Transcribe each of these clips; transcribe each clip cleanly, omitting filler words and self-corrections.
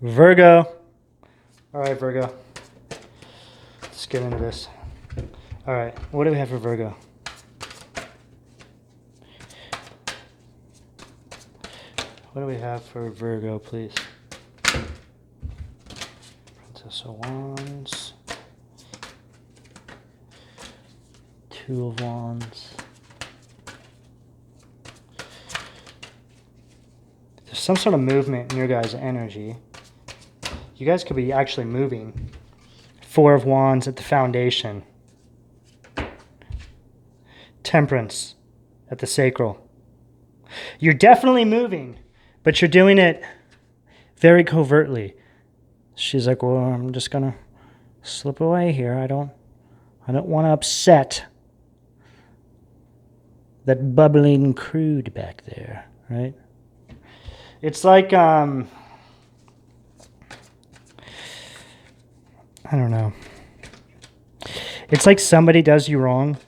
Virgo. All right, Virgo. Let's get into this. All right, what do we have for Virgo? What do we have for Virgo, please? Princess of Wands. Two of Wands. There's some sort of movement in your guys' energy. You guys could be actually moving. Four of Wands at the foundation. Temperance at the sacral. You're definitely moving, but you're doing it very covertly. She's like, well, I'm just gonna slip away here. I don't want to upset that bubbling crude back there, right? It's like, I don't know. It's like somebody does you wrong,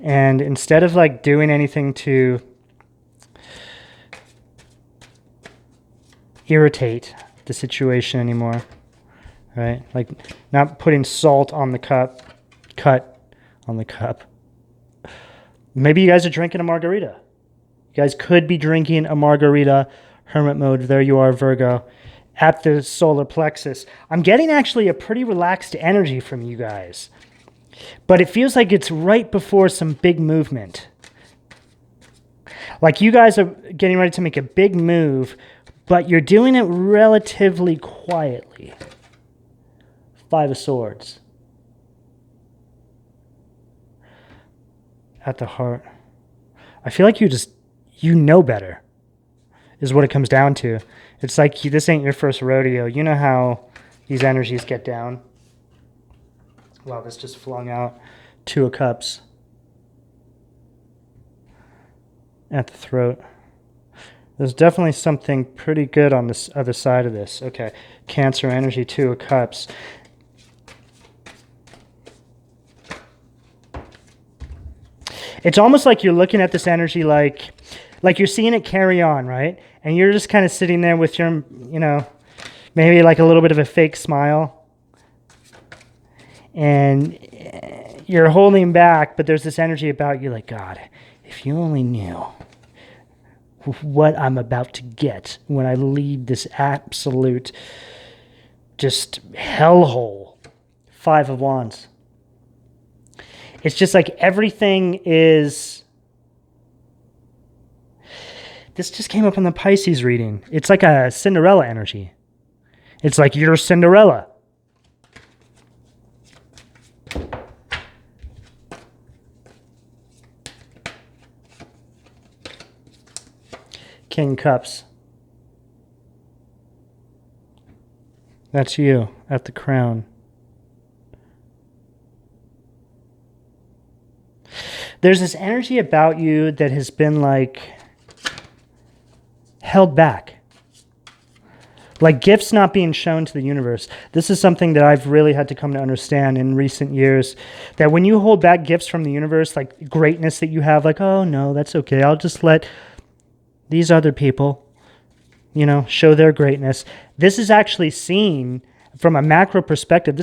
and instead of like doing anything to irritate the situation anymore, right? Like not putting salt on the cut on the cup. Maybe you guys are drinking a margarita. You guys could be drinking a margarita, hermit mode. There you are, Virgo, at the solar plexus. I'm getting actually a pretty relaxed energy from you guys, but it feels like it's right before some big movement. Like you guys are getting ready to make a big move, but you're doing it relatively quietly. Five of Swords. At the heart. I feel like you know better, is what it comes down to. It's like this ain't your first rodeo. You know how these energies get down. Wow, this just flung out. Two of Cups. At the throat. There's definitely something pretty good on this other side of this. Okay, Cancer energy, Two of Cups. It's almost like you're looking at this energy like you're seeing it carry on, right? And you're just kind of sitting there with your, maybe like a little bit of a fake smile. And you're holding back, but there's this energy about you like, God, if you only knew what I'm about to get when I leave this absolute just hellhole. Five of Wands. It's just like everything is... This just came up in the Pisces reading. It's like a Cinderella energy. It's like you're Cinderella. King Cups. That's you at the crown. There's this energy about you that has been like held back. Like gifts not being shown to the universe. This is something that I've really had to come to understand in recent years. That when you hold back gifts from the universe, like greatness that you have, like, oh no, that's okay. I'll just let these other people, show their greatness. This is actually seen from a macro perspective.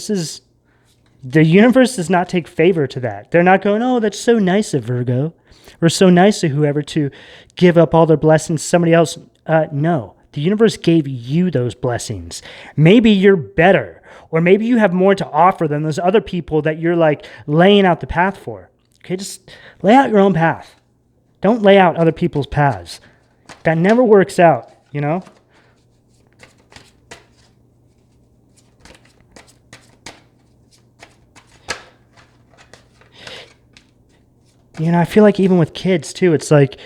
The universe does not take favor to that. They're not going, oh, that's so nice of Virgo, or so nice of whoever to give up all their blessings to somebody else. No, the universe gave you those blessings. Maybe you're better, or maybe you have more to offer than those other people that you're like laying out the path for. Okay, just lay out your own path. Don't lay out other people's paths. That never works out, I feel like even with kids too, it's like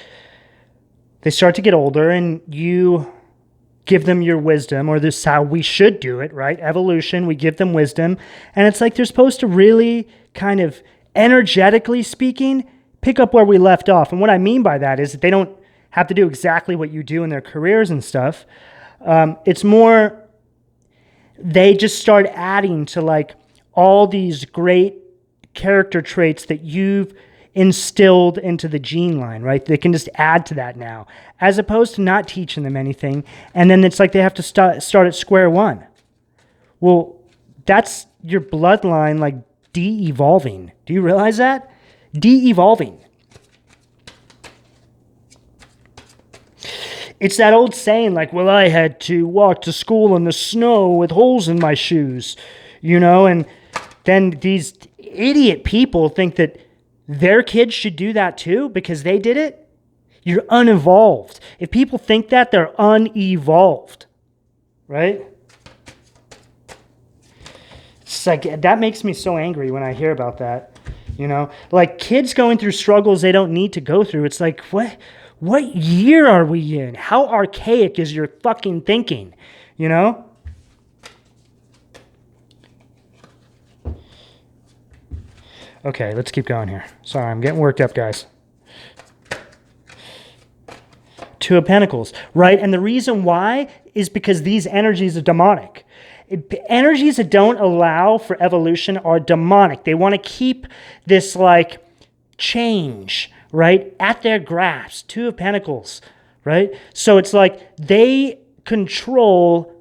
they start to get older and you give them your wisdom, or this is how we should do it, right? Evolution, we give them wisdom. And it's like they're supposed to really kind of energetically speaking, pick up where we left off. And what I mean by that is that they don't have to do exactly what you do in their careers and stuff. It's more, they just start adding to like all these great character traits that you've instilled into the gene line, right? They can just add to that now, as opposed to not teaching them anything. And then it's like they have to start at square one. Well, that's your bloodline like de-evolving. Do you realize that? De-evolving. It's that old saying like, well, I had to walk to school in the snow with holes in my shoes, you know, and then these idiot people think that their kids should do that too because they did it. You're unevolved. If people think that, they're unevolved, right? It's like, that makes me so angry when I hear about that, you know? Like kids going through struggles they don't need to go through. It's like, what year are we in? How archaic is your fucking thinking, you know? Okay, let's keep going here. Sorry, I'm getting worked up, guys. Two of Pentacles, right? And the reason why is because these energies are demonic. Energies that don't allow for evolution are demonic. They want to keep this like change, right, at their grasp. Two of Pentacles, right? So it's like they control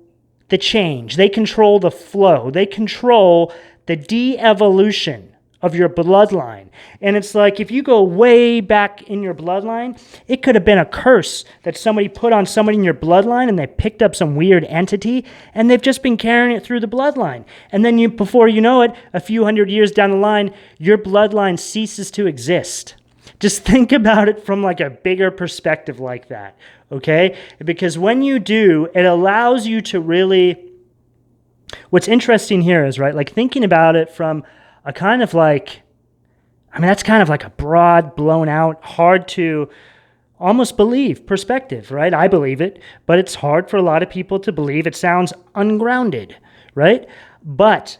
the change. They control the flow. They control the de-evolution of your bloodline. And it's like if you go way back in your bloodline, it could have been a curse that somebody put on somebody in your bloodline and they picked up some weird entity and they've just been carrying it through the bloodline. And then before you know it, a few hundred years down the line, your bloodline ceases to exist. Just think about it from like a bigger perspective like that, okay? Because when you do, it allows you to really, what's interesting here is, right, like thinking about it from a kind of like, I mean, that's kind of like a broad, blown out, hard to almost believe perspective, right? I believe it, but it's hard for a lot of people to believe. It sounds ungrounded, right? But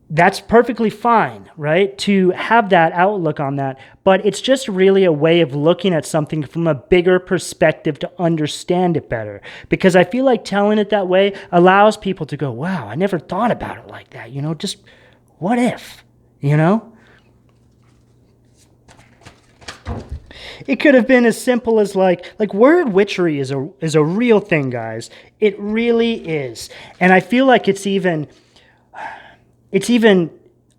that's perfectly fine, right? To have that outlook on that. But it's just really a way of looking at something from a bigger perspective to understand it better. Because I feel like telling it that way allows people to go, wow, I never thought about it like that. You know, just what if, you know? It could have been as simple as like word witchery is a real thing, guys. It really is. And I feel like it's even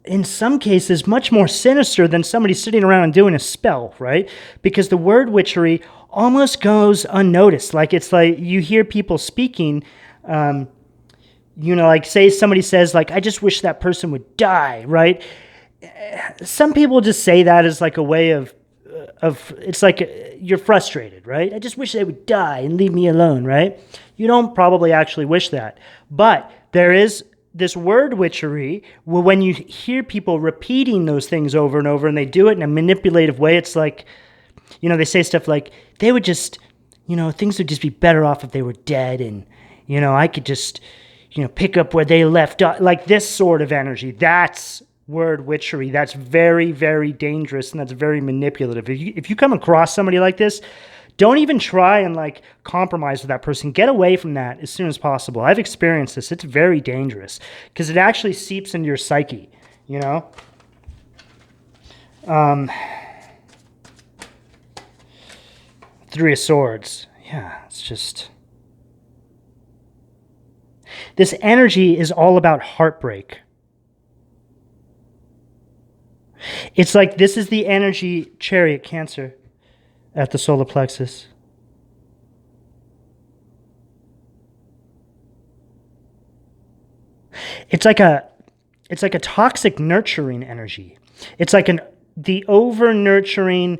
in some cases much more sinister than somebody sitting around and doing a spell, right? Because the word witchery almost goes unnoticed. Like it's like you hear people speaking, you know, like say somebody says like, I just wish that person would die, right? Some people just say that as like a way of it's like you're frustrated, right? I just wish they would die and leave me alone, right? You don't probably actually wish that. But there is this word witchery, well, when you hear people repeating those things over and over and they do it in a manipulative way, it's like, you know, they say stuff like, they would just, you know, things would just be better off if they were dead and, you know, I could just, you know, pick up where they left off. Like this sort of energy, that's word witchery. That's very, very dangerous and that's very manipulative. If you come across somebody like this, don't even try and like compromise with that person. Get away from that as soon as possible. I've experienced this. It's very dangerous because it actually seeps into your psyche, you know? Three of Swords. Yeah, it's just... This energy is all about heartbreak. It's like this is the energy, Chariot, Cancer, at the solar plexus. It's like a toxic nurturing energy. It's like the over nurturing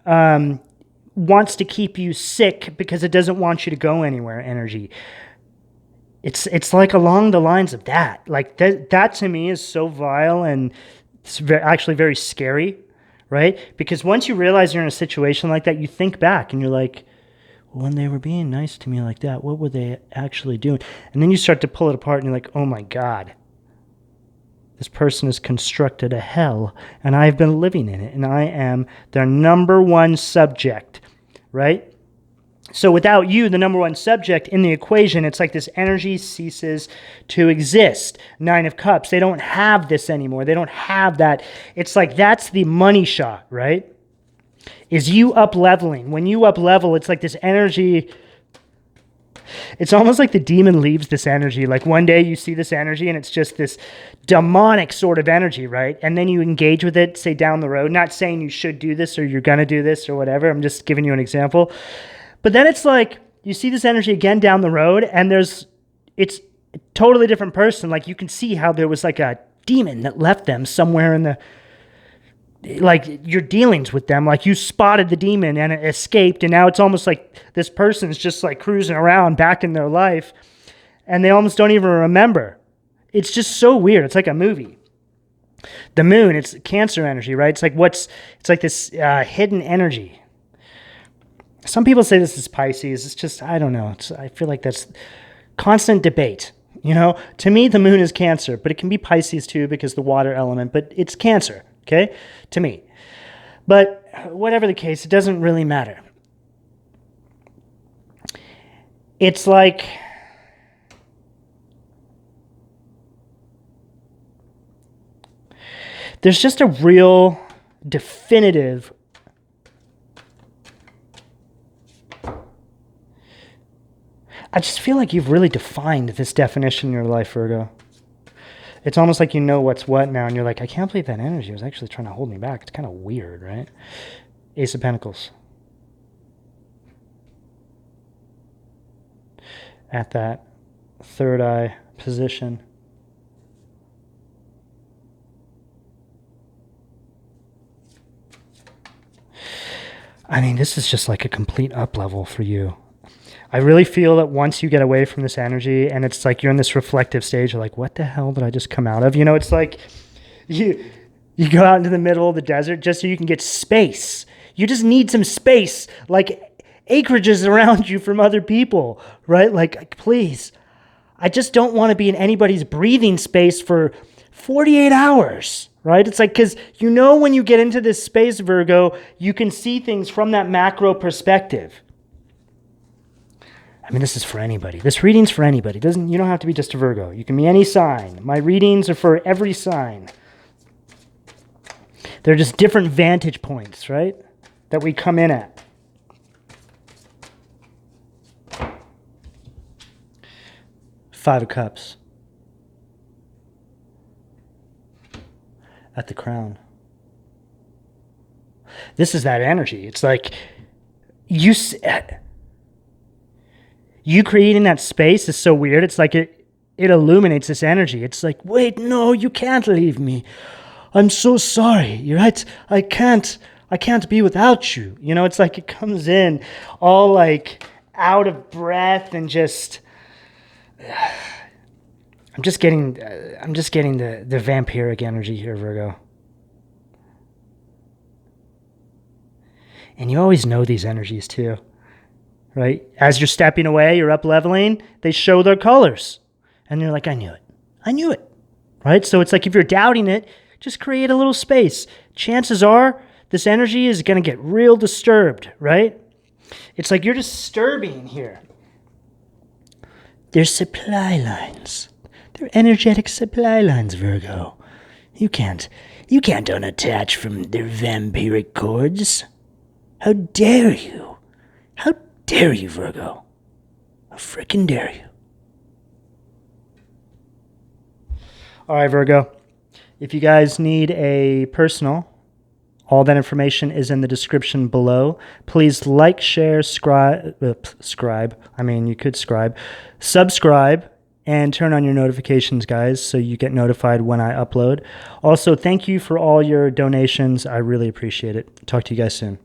wants to keep you sick because it doesn't want you to go anywhere energy. It's like along the lines of that. Like that to me is so vile and it's actually very scary. Right? Because once you realize you're in a situation like that, you think back and you're like, well, when they were being nice to me like that, what were they actually doing? And then you start to pull it apart and you're like, oh my God, this person has constructed a hell and I've been living in it and I am their number one subject, right? So without you, the number one subject in the equation, it's like this energy ceases to exist. Nine of Cups, they don't have this anymore. They don't have that. It's like that's the money shot, right? Is you up leveling. When you up level, it's like this energy. It's almost like the demon leaves this energy. Like one day you see this energy and it's just this demonic sort of energy, right? And then you engage with it, say down the road. Not saying you should do this or you're going to do this or whatever. I'm just giving you an example. But then it's like you see this energy again down the road and it's a totally different person. Like you can see how there was like a demon that left them somewhere in the, like your dealings with them. Like you spotted the demon and it escaped, and now it's almost like this person's just like cruising around back in their life and they almost don't even remember. It's just so weird. It's like a movie. The moon, it's Cancer energy, right? It's like this hidden energy. Some people say this is Pisces. It's just, I don't know. I feel like that's constant debate. You know, to me, the moon is Cancer, but it can be Pisces too because the water element, but it's Cancer, okay, to me. But whatever the case, it doesn't really matter. It's like, there's just a real definitive I just feel like you've really defined this definition in your life, Virgo. It's almost like you know what's what now, and you're like, I can't believe that energy was actually trying to hold me back. It's kind of weird, right? Ace of Pentacles. At that third eye position. I mean, this is just like a complete up level for you. I really feel that once you get away from this energy and it's like you're in this reflective stage, you're like, what the hell did I just come out of? You know, it's like you go out into the middle of the desert just so you can get space. You just need some space, like acreages around you from other people, right? Like, please, I just don't want to be in anybody's breathing space for 48 hours, right? It's like, because you know when you get into this space, Virgo, you can see things from that macro perspective. I mean, this is for anybody. This reading's for anybody. You don't have to be just a Virgo. You can be any sign. My readings are for every sign. They're just different vantage points, right? That we come in at. Five of Cups. At the crown. This is that energy. It's like you creating that space is so weird. It's like it illuminates this energy. It's like, wait, no, you can't leave me. I'm so sorry. You're right. I can't be without you. You know, it's like it comes in all like out of breath and just, I'm just getting the vampiric energy here, Virgo. And you always know these energies too. Right? As you're stepping away, you're up leveling, they show their colors. And you're like, I knew it. I knew it. Right? So it's like if you're doubting it, just create a little space. Chances are this energy is going to get real disturbed, right? It's like you're disturbing here. There's supply lines. They're energetic supply lines, Virgo. You can't unattach from their vampiric cords. How dare you? How dare you, Virgo? How frickin' dare you? All right, Virgo. If you guys need a personal, all that information is in the description below. Please like, share, subscribe, and turn on your notifications, guys, so you get notified when I upload. Also, thank you for all your donations. I really appreciate it. Talk to you guys soon.